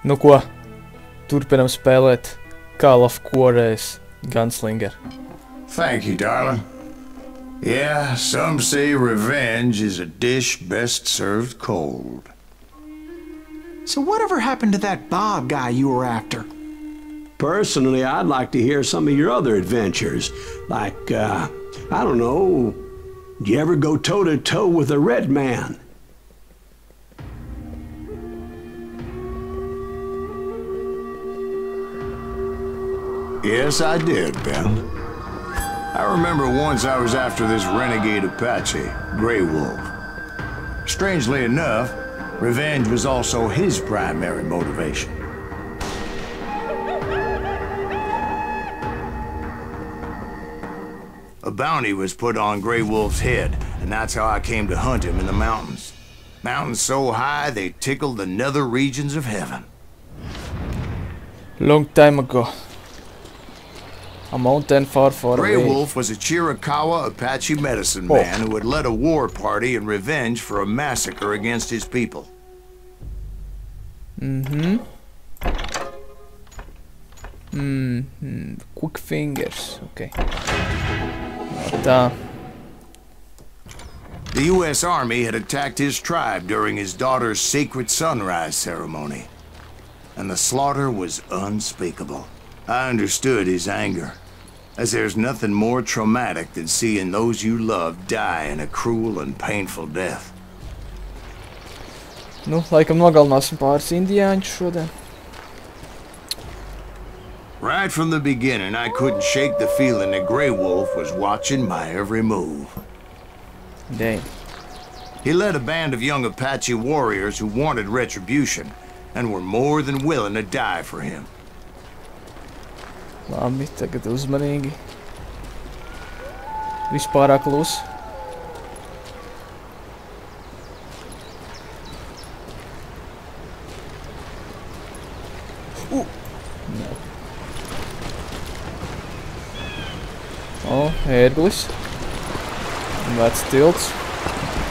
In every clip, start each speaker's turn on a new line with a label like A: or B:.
A: Nu ko, turpinam spēlēt šoreiz Gunslinger.
B: Thank you, darling. Yeah, some say revenge is a dish best served cold.
C: So whatever happened to that Bob guy you were after?
D: Personally, I'd like to hear some of your other adventures. Like, I don't know, did you ever go toe-to-toe with a red man?
B: Yes, I did, Ben. I remember once I was after this renegade Apache, Grey Wolf. Strangely enough, revenge was also his primary motivation. A bounty was put on Grey Wolf's head, and that's how I came to hunt him in the mountains. Mountains so high they tickled the nether regions of heaven.
A: Long time ago. A mountain far, far
B: Grey
A: away.
B: Wolf was a Chiricahua Apache medicine man who had led a war party in revenge for a massacre against his people.
A: Quick fingers, okay. Tā.
B: The U.S. Army had attacked his tribe during his daughter's sacred sunrise ceremony, and the slaughter was unspeakable. I understood his anger, as there's nothing more traumatic than seeing those you love die in a cruel and painful death.
A: Nu, laikam nogalināsim pāris indiāņus šodien.
B: Right from the beginning, I couldn't shake the feeling that Grey Wolf was watching my every move.
A: Dang.
B: He led a band of young Apache warriors who wanted retribution and were more than willing to die for him.
A: Labi, tagad uzmanīgi. Viss pārāk klusi. O, ērglis. Vecs tilts.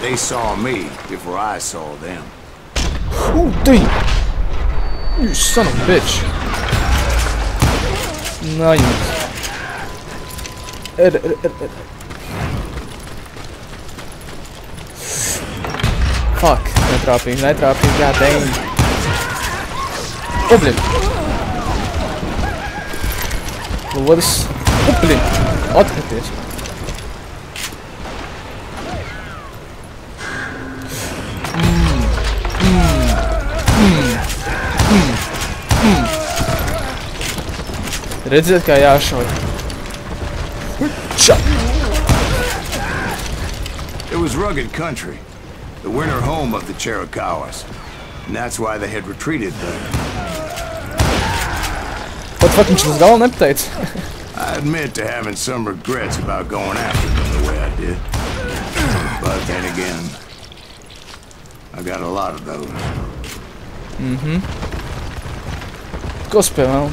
B: They saw me before I saw them.
A: Oh, damn! You son of a bitch. Nice. Fuck, netrāpīju, god damn. O, blin. Lodis. O, blin. Atkraties. Redziet, kā jāšauj.
B: It was rugged country, the winter home of the Chiricahuas, and that's why they had retreated there.
A: Pat fuck viņš uz galvu nepateica.
B: I admit to having some regrets about going after them the way I did. But then again, I got a lot of those.
A: Kas pie vēl?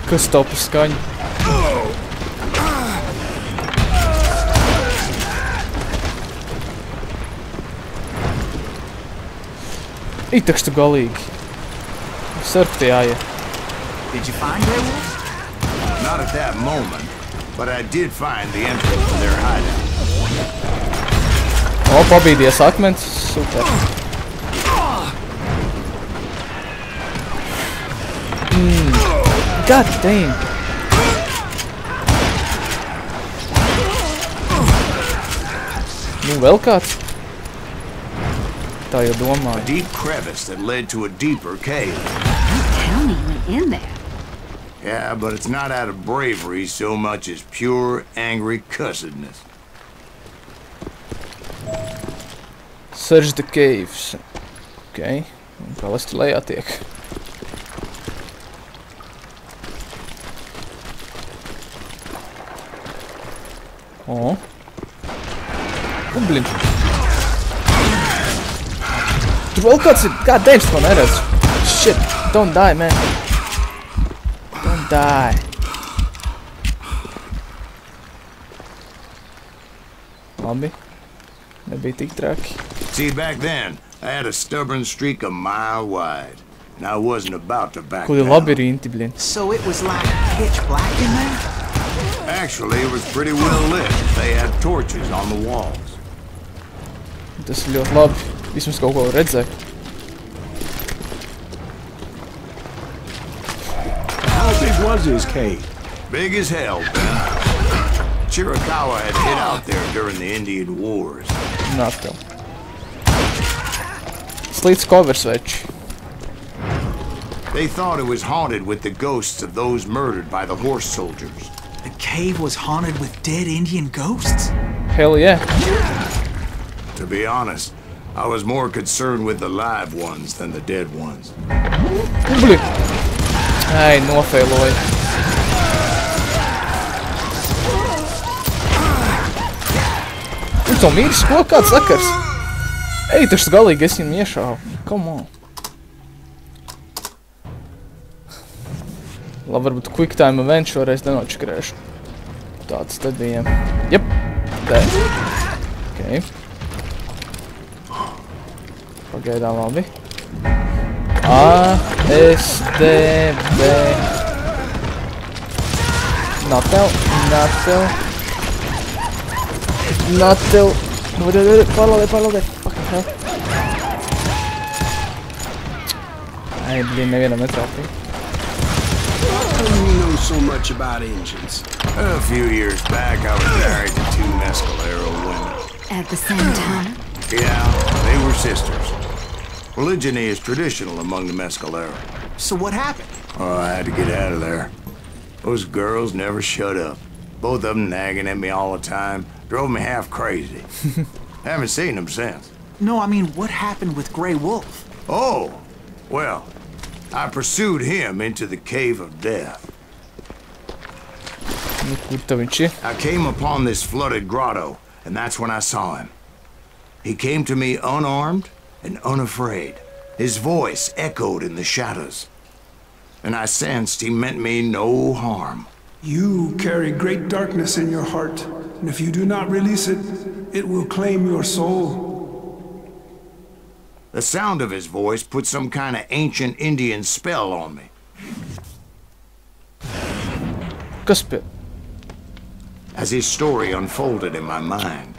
A: Kas topa skaņu? Itakš tu galīgi. Sarpti jāiet.
C: Did you find Grey Wolf?
B: Not at that moment, but I did find the entrance to their hideout.
A: O, pabīdies akmens. Super. God damn. Nu, vēl kāds? Tā jau domāju.
B: A deep crevice that led to a deeper cave.
E: Don't tell me you went in there.
B: Yeah, but it's not out of bravery so much as pure, angry cussedness.
A: Search the caves. Ok. Un kā lesti lejā tiek. O. O, blin. Tur vēl kāds ir. God damn, to neredz. Shit. Don't die, man. Don't die. Labi. Nebija tik traki.
B: See, back then, I had a stubborn streak a mile wide, and I wasn't about to back
A: Kaut kādi
B: down.
A: labirinti, blin.
C: So it was like pitch black in there?
B: Actually, it was pretty well lit. They had torches on the walls.
A: Tas ir ļoti labi. Vismaz kaut ko redzēju.
D: How big was his cave?
B: Big as hell, Ben. Chiricahua had hid out there during the Indian Wars.
A: Nāk tev. Slīts covers, veči.
B: They thought it was haunted with the ghosts of those murdered by the horse soldiers.
C: The cave was haunted with dead Indian ghosts?
A: Hell yeah.
B: To be honest, I was more concerned with the live ones than the dead ones.
A: Blin. Ai, nofeiloju. Tu mīris, ko? Kāds sakars? Ej, tačs galīgi es viņam iešāvu. Come on. Labi, varbūt quick time event šoreiz nenočakrēšu. Tāds tad bija. Jep. There. Okay. Pagaidām labi. A, S, D, B. Not tev. Pārlaudē. Fucking hell. Ai, blin, nevienam netrāpīja.
D: How do you know so much about engines?
B: A few years back, I was married to 2 Mescalero women.
E: At the same time?
B: Yeah, they were sisters. Polygyny is traditional among the Mescalero.
C: So what happened?
B: Oh, I had to get out of there. Those girls never shut up. Both of them nagging at me all the time. Drove me half crazy. Haven't seen them since.
C: No, I mean, what happened with Grey Wolf?
B: Oh, well, I pursued him into the Cave of Death.
A: Nu, kur tev viņš ir?
B: I came upon this flooded grotto, and that's when I saw him. He came to me unarmed and unafraid. His voice echoed in the shadows, and I sensed he meant me no harm.
F: You carry great darkness in your heart, and if you do not release it, it will claim your soul.
B: The sound of his voice put some kind of ancient Indian spell on me.
A: Kas pie?
B: As his story unfolded in my mind.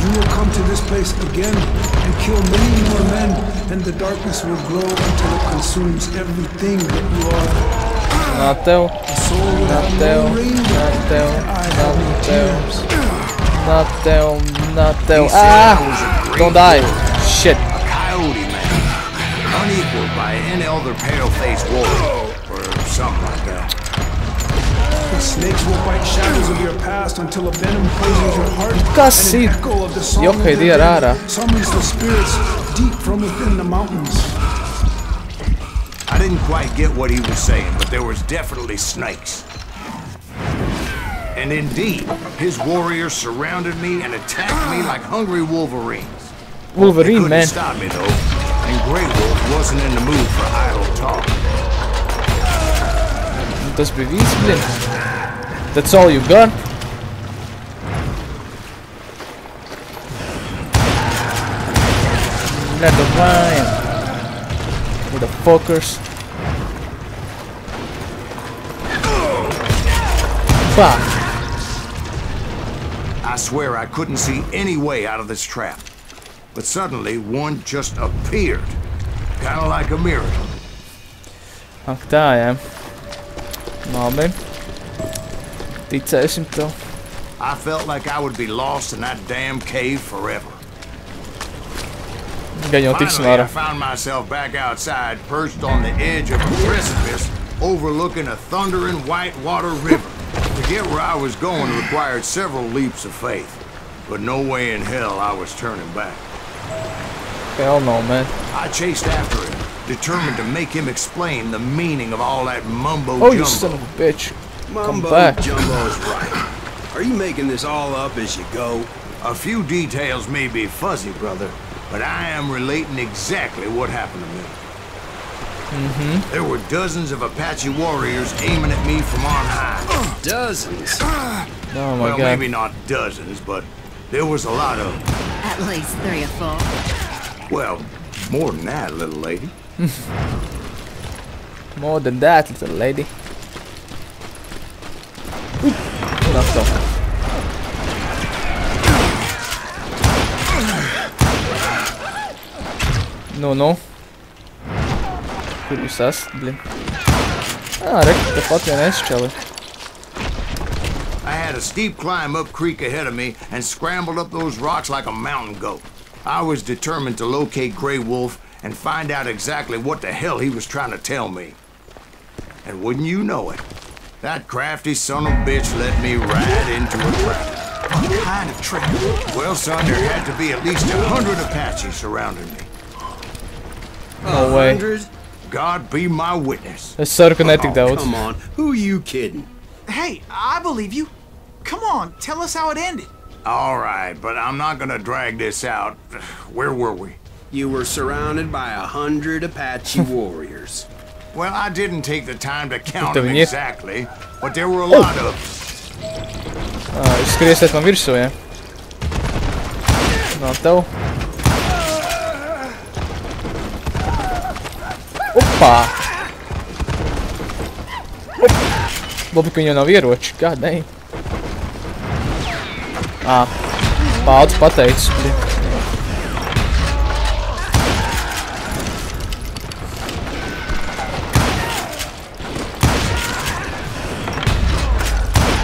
F: You will come to this place again and kill many more men, and the darkness will grow until it consumes everything that you are.
A: Not tev.
F: The soul will have no range, and I have no tears.
A: Not tev.
B: He said I was a
A: Ah!
B: great
A: Don't die.
B: warrior,
A: Shit.
B: a coyote man, unequaled by any other pale-faced warrior, or something like that.
F: The snakes will bite shadows of your past until a venom poisons your heart,
A: Kas
F: and
A: ir?
F: an echo of the song of
A: Jokai,
F: their
A: die ar ārā.
F: dead summons the spirits deep from within the mountains.
B: I didn't quite get what he was saying, but there was definitely snakes. And indeed, his warriors surrounded me and attacked me like hungry wolverines. They
A: Wolverine,
B: couldn't
A: man.
B: stop me though, and Grey Wolf wasn't in the mood for idle talk.
A: Tas bija viss, blin. That's all you got? Let the wine. Motherfuckers. Fuck.
B: I swear I couldn't see any way out of this trap. But suddenly, one just appeared. Kinda like a miracle.
A: Ak tā, jā. Labi. Ticēsim tev.
B: I felt like I would be lost in that damn cave forever.
A: Gan jau tiksim
B: Finally, I
A: ārā.
B: found myself back outside, perched on the edge of a precipice, overlooking a thundering whitewater river. To get where I was going required several leaps of faith, but no way in hell I was turning back.
A: Hell no, man.
B: I chased after him, determined to make him explain the meaning of all that mumbo
A: Oh, you
B: jumbo.
A: son of a bitch. Come
G: Mumbo
A: back.
G: Jumbo's right. Are you making this all up as you go?
B: A few details may be fuzzy, brother, but I am relating exactly what happened to me. There were dozens of Apache warriors aiming at me from on high.
G: Dozens.
A: Oh my
B: Well,
A: god.
B: maybe not dozens, but there was a lot of them.
E: At least 3 or 4.
B: Well, more than that, little lady.
A: More than that, little lady. Enough talk. Nu. Kur jūs esat, blin? Tepat vien es čeli.
B: I had a steep climb up creek ahead of me and scrambled up those rocks like a mountain goat. I was determined to locate Grey Wolf and find out exactly what the hell he was trying to tell me. And wouldn't you know it, that crafty son of a bitch led me right into a trap.
C: What kind of trap?
B: Well, son, there had to be at least 100 Apaches surrounding me.
A: No way.
G: 100?
B: God be my witness.
A: Es ceru, ka netik daudz.
G: Come on, who are you kidding?
C: Hey, I believe you. Come on, tell us how it ended.
B: All right, but I'm not gonna drag this out. Where were we?
G: You were surrounded by 100 Apache warriors.
B: Well, I didn't take the time to count
A: Tev
B: them
A: viņi ir?
B: exactly, but there were a lot of
A: Jūs skriesiet man virsū, ja? Nav tev. Opā! Labi, ka viņam nav ieroči. God damn. Pāds pateicis.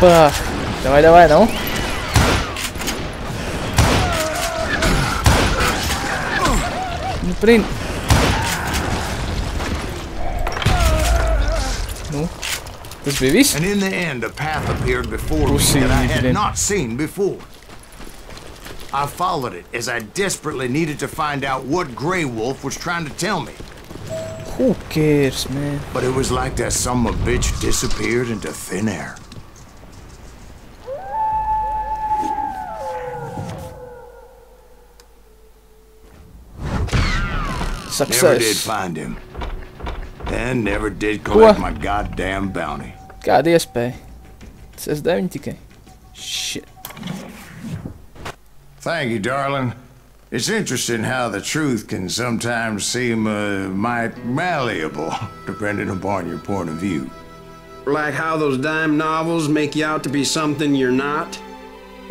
A: Opā! Давай, ну. Ну, блин. Ну, tas bija viss.
B: And in the end, a path appeared before me that I had not seen before. I followed it as I desperately needed to find out what Grey Wolf was trying to tell me.
A: Who cares, man?
B: But it was like that son of a bitch disappeared into thin air.
A: Success.
B: Never did find him. And never did collect my goddamn bounty.
A: Kāda iespēja? Tas es 9 tikai. Shit.
B: Thank you, darling. It's interesting how the truth can sometimes seem might malleable, depending upon your point of view.
G: Like how those dime novels make you out to be something you're not?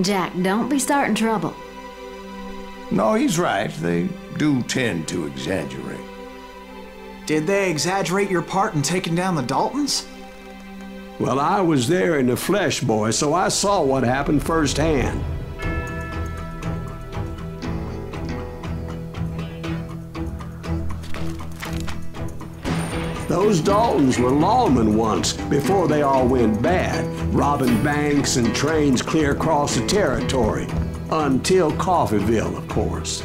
E: Jack, don't be starting trouble.
B: No, he's right. They do tend to exaggerate.
C: Did they exaggerate your part in taking down the Daltons?
D: Well, I was there in the flesh, boy, so I saw what happened firsthand. Those Daltons were lawmen once, before they all went bad, robbing banks and trains clear across the territory. Until Coffeeville, of course.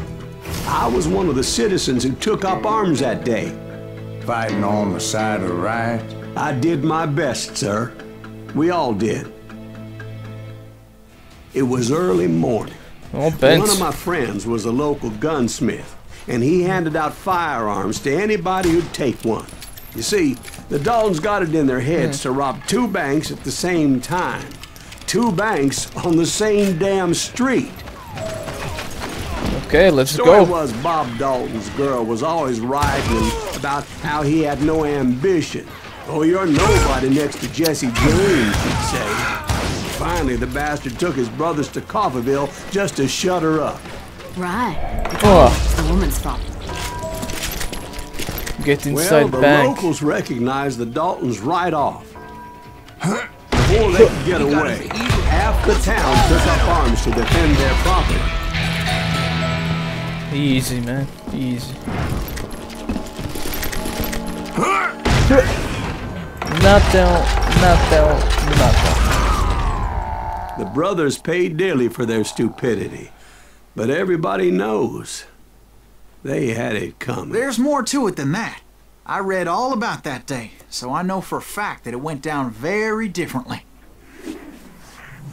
D: I was one of the citizens who took up arms that day.
B: Fighting on the side of the riot?
D: I did my best, sir. We all did. It was early morning.
A: Oh,
D: One of my friends was a local gunsmith, and he handed out firearms to anybody who'd take one. You see, the Daltons got it in their heads to rob 2 banks at the same time. 2 banks on the same damn street.
A: Okay, let's
D: Story
A: go.
D: was Bob Dalton's girl was always writing about how he had no ambition. Oh, you're nobody next to Jesse James, she'd say. Finally, the bastard took his brothers to Coffeeville just to shut her up.
E: Right.
A: Oh,
E: It's the woman's fault.
A: get
D: Well,
A: inside
D: the
A: bank.
D: locals recognized the Daltons right off. Before they could get away, half the town took up arms to defend their property.
A: Easy, man. Easy. Natal.
D: The brothers paid dearly for their stupidity, but everybody knows they had it coming.
C: There's more to it than that. I read all about that day, so I know for a fact that it went down very differently.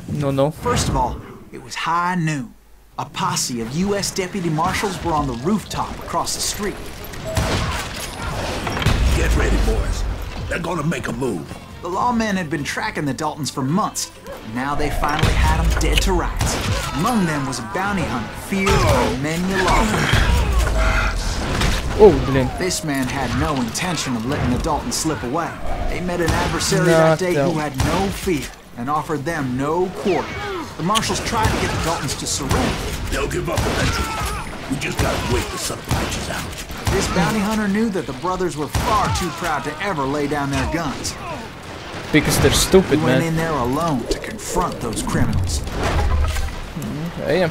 A: No.
C: First of all, it was high noon. A posse of U.S. deputy marshals were on the rooftop across the street.
B: Get ready, boys. They're gonna make a move.
C: The lawmen had been tracking the Daltons for months. Now they finally had them dead to rights. Among them was a bounty hunter, feared by many a lawman.
A: Oh, блин.
C: This man had no intention of letting the Daltons slip away. They met an adversary that day who had no fear and offered them no quarter. The marshals tried to get the Daltons to surrender.
B: They'll give up eventually. We just gotta wait the son of bitches out.
C: This bounty hunter knew that the brothers were far too proud to ever lay down their guns.
A: Because they're stupid,
C: He went
A: man.
C: in there alone to confront those criminals.
A: Damn.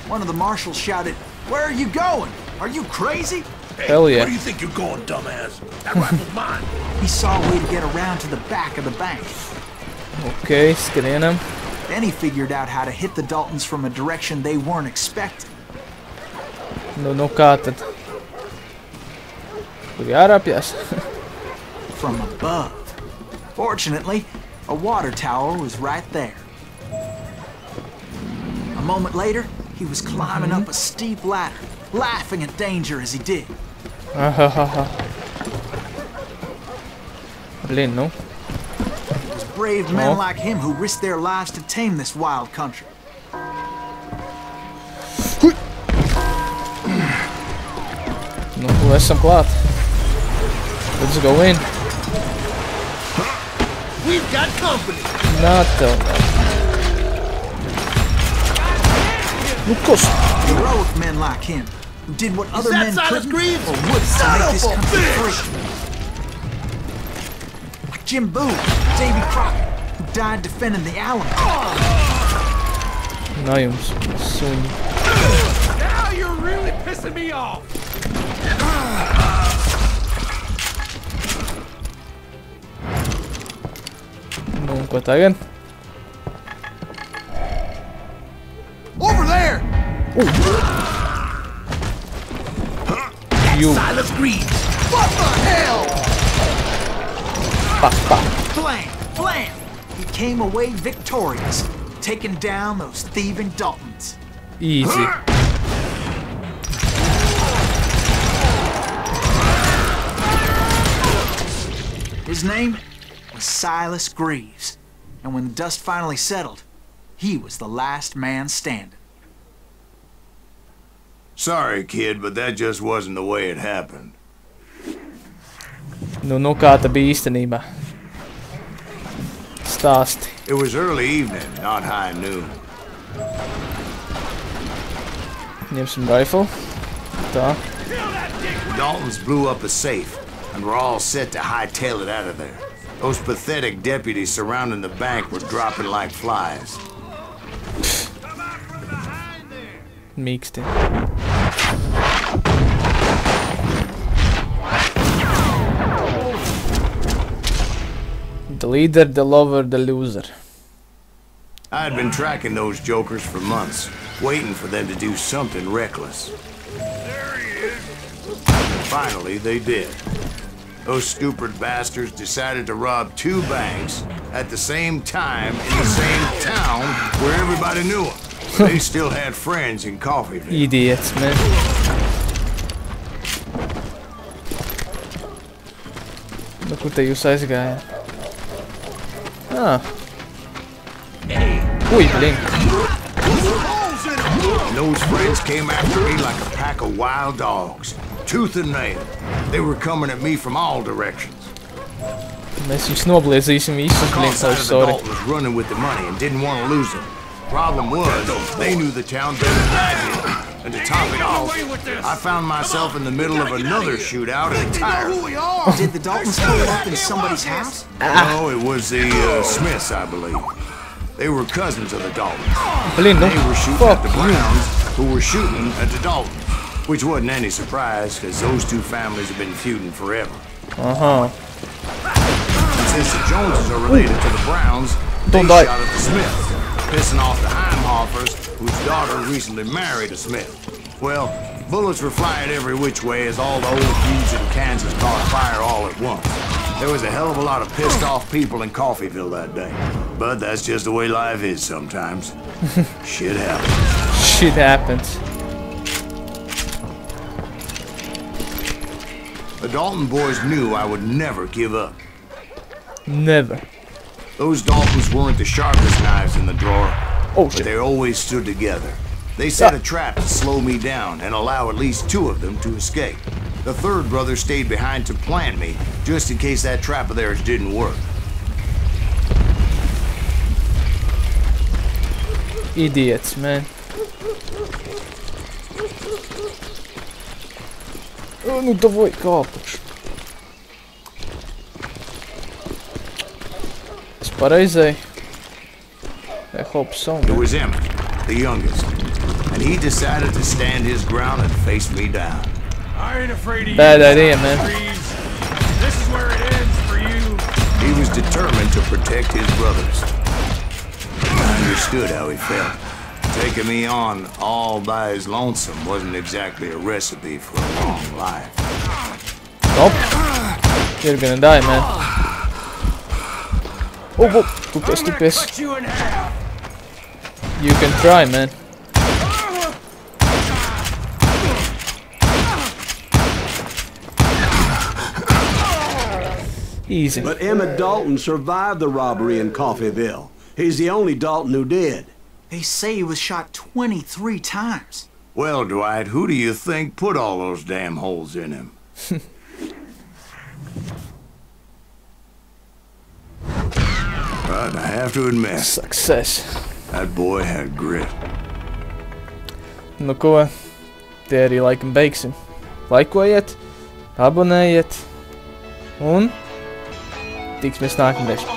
C: One of the marshals shouted, "Where are you going? Are you crazy?"
A: Hell yeah.
B: Where do you think you're going, dumbass? That rifle's mine.
C: He saw a way to get around to the back of the bank.
A: Okay, skrienam.
C: Then he figured out how to hit the Daltons from a direction they weren't expecting.
A: Nu kā tad? Tur jārāpjas.
C: From above. Fortunately, a water tower was right there. A moment later, he was climbing up a steep ladder, laughing at danger as he did.
A: Ahahaha. Blin, nu.
C: It was brave men like him who risked their lives to tame this wild country.
A: Nu, esam klāt. Let's go in.
B: We've got company.
A: Nā, tev. Nu, kas?
C: Heroic men like him, who did what other men couldn't or wouldn't to make this country free. Like Jim Boone, Davy Crockett, who died defending the Alamo.
A: Nā jums, suņi.
H: Now you're really pissing me off.
A: Nu, ko tagad?
B: Over there!
A: You.
B: Silas Greaves! What the hell?
A: Pa, pa.
C: Blam! Blam! He came away victorious, taking down those thieving Daltons.
A: Easy.
C: His name was Silas Greaves, and when the dust finally settled, he was the last man standing.
B: Sorry, kid, but that just wasn't the way it happened.
A: Nu, kā ta bija īstenībā? Stāsti.
B: It was early evening, not high noon.
A: Ņemsim rifle. Tā.
B: Daltons blew up a safe, and were all set to hightail it out of there. Those pathetic deputies surrounding the bank were dropping like flies.
A: Mīksti. The leader, the lover, the loser.
B: I had been tracking those jokers for months, waiting for them to do something reckless. There he is. Finally, they did. Those stupid bastards decided to rob 2 banks at the same time in the same town where everybody knew them. They still had friends in Coffeeville.
A: Idiots, man. Nu, kur te jūs aizgājāt? Ah. Ui, blin.
B: And those friends came after me like a pack of wild dogs, tooth and nail. They were coming at me from all directions.
A: Mēs viņus nobliezīsim visus, blin,
B: Caught sight
A: savu
B: of the
A: sorry.
B: Daltons running with the money and didn't want to lose them. Problem was, they knew the town better than I did. And to top it off, I found myself in the middle of another shootout entirely.
C: Did the Daltons pull up in somebody's house?
B: No, it was the Smiths, I believe. They were cousins of the Daltons.
A: Blin, nu,
B: They were shooting
A: fuck
B: at the
A: you.
B: Browns, who were shooting at the Daltons. Which wasn't any surprise, because those 2 families have been feuding forever.
A: Aha.
B: And since the Joneses are related to the Browns, they
A: Don't die.
B: shot at the Smiths, pissing off the Heimhoffers, whose daughter recently married a Smith. Well, bullets were flying every which way as all the old feuds in Kansas caught fire all at once. There was a hell of a lot of pissed off people in Coffeeville that day. But that's just the way life is sometimes. Shit happens.
A: Shit happens.
B: The Dalton boys knew I would never give up.
A: Never.
B: Those Daltons weren't the sharpest knives in the drawer,
A: Oh,
B: but
A: shit.
B: they always stood together. They set a trap to slow me down and allow at least 2 of them to escape. The 3rd brother stayed behind to plant me, just in case that trap of theirs didn't work.
A: Idiots, man. O, nu davai, kāpuši. Es pareizēju. I hope so, man.
B: It was Emmett, the youngest, and he decided to stand his ground and face me down.
H: I ain't afraid of
A: Bad
H: you.
A: idea, man.
H: This is where it ends for you.
B: He was determined to protect his brothers. I understood how he felt. Taking me on all by his lonesome wasn't exactly a recipe for a long life.
A: Nope. You're gonna die, man. Oh, whoa. Tupies.
H: Cut you in half.
A: You can try, man. Easy.
D: But Emmett Dalton survived the robbery in Coffeyville. He's the only Dalton who did.
C: They say he was shot 23 times.
B: Well, Dwight, who do you think put all those damn holes in him? But I have to admit,
A: Success.
B: that boy had grit.
A: Nu ko, tie arī laikam beigsim. Laikojiet, abonējiet un tiksimies nākamreiz.